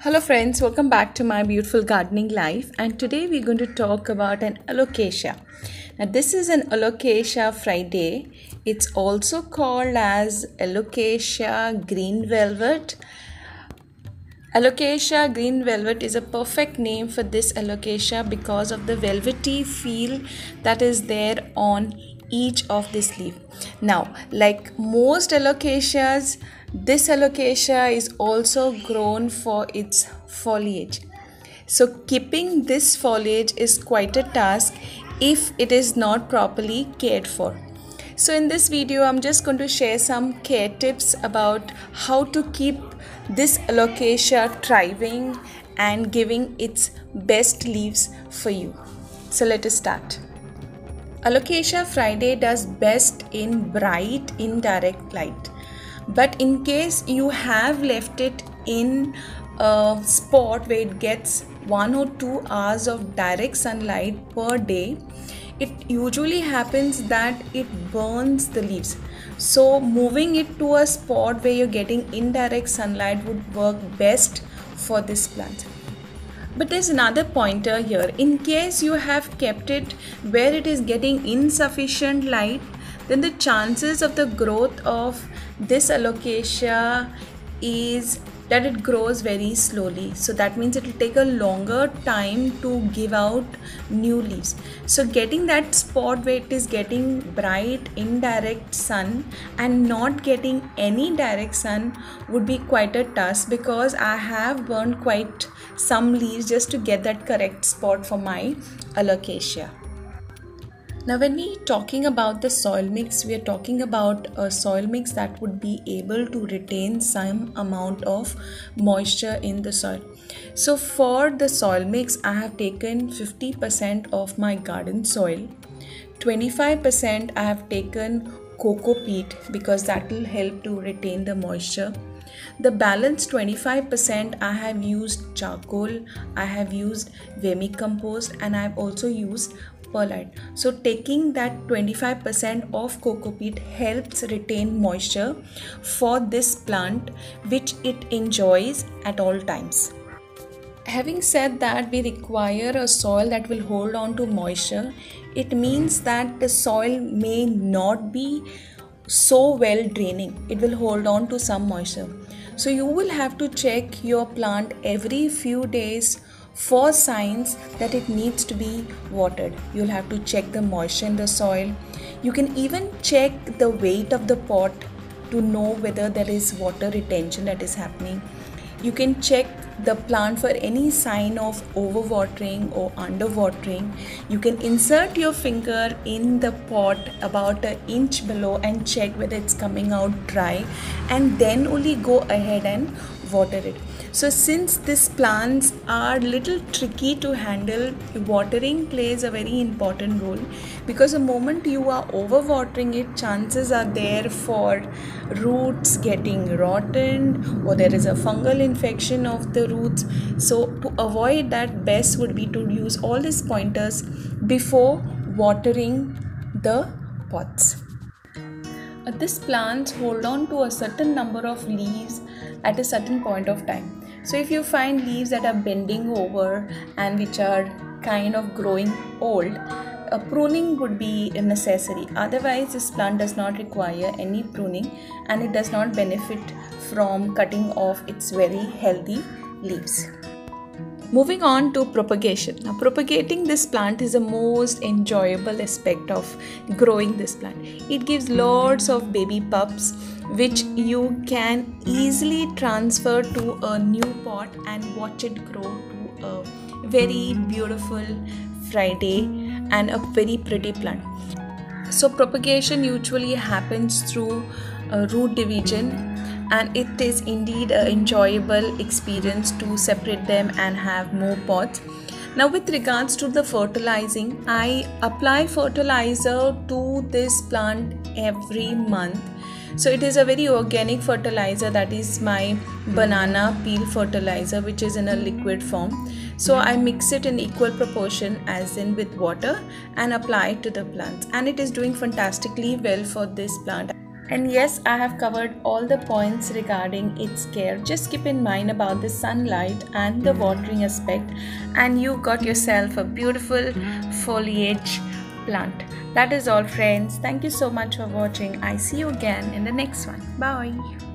Hello friends, welcome back to my beautiful gardening life, and today we're going to talk about an alocasia. Now this is an alocasia Friday. It's also called as alocasia green velvet. Alocasia green velvet is a perfect name for this alocasia because of the velvety feel that is there on each of this leaf. Now, like most alocasias, this alocasia is also grown for its foliage. So keeping this foliage is quite a task if it is not properly cared for. So in this video, I'm just going to share some care tips about how to keep this alocasia thriving and giving its best leaves for you. So let us start. Alocasia Friday does best in bright indirect light, but in case you have left it in a spot where it gets 1 or 2 hours of direct sunlight per day, it usually happens that it burns the leaves. So moving it to a spot where you're getting indirect sunlight would work best for this plant. But there's another pointer here. In case you have kept it where it is getting insufficient light, then the chances of the growth of this alocasia is that it grows very slowly. So that means it will take a longer time to give out new leaves. So getting that spot where it is getting bright indirect sun and not getting any direct sun would be quite a task, because I have burned quite some leaves just to get that correct spot for my alocasia. Now when we talking about the soil mix, we are talking about a soil mix that would be able to retain some amount of moisture in the soil. So for the soil mix, I have taken 50% of my garden soil, 25% I have taken coco peat because that will help to retain the moisture. The balance 25% I have used charcoal, I have used vermicompost, and I have also used perlite. So taking that 25% of coco peat helps retain moisture for this plant, which it enjoys at all times. Having said that, we require a soil that will hold on to moisture. It means that the soil may not be so well draining. It will hold on to some moisture. So you will have to check your plant every few days for signs that it needs to be watered. You'll have to check the moisture in the soil. You can even check the weight of the pot to know whether there is water retention that is happening. You can check the plant for any sign of overwatering or underwatering. You can insert your finger in the pot about an inch below and check whether it's coming out dry, and then only go ahead and water it. So since these plants are little tricky to handle, watering plays a very important role, because the moment you are overwatering it, chances are there for roots getting rotten or there is a fungal infection of the roots. So to avoid that, best would be to use all these pointers before watering the pots. These plants hold on to a certain number of leaves at a certain point of time. So if you find leaves that are bending over and which are kind of growing old, a pruning would be necessary. Otherwise, this plant does not require any pruning and it does not benefit from cutting off its very healthy leaves. Moving on to propagation. Now, propagating this plant is the most enjoyable aspect of growing this plant. It gives lots of baby pups which you can easily transfer to a new pot and watch it grow to a very beautiful Friday and a very pretty plant. So propagation usually happens through root division, and it is indeed an enjoyable experience to separate them and have more pots. Now with regards to the fertilizing, I apply fertilizer to this plant every month. So it is a very organic fertilizer, that is my banana peel fertilizer, which is in a liquid form. So I mix it in equal proportion as in with water and apply it to the plants, and it is doing fantastically well for this plant. And yes, I have covered all the points regarding its care. Just keep in mind about the sunlight and the watering aspect, and you got yourself a beautiful foliage plant. That is all, friends. Thank you so much for watching. I see you again in the next one. Bye.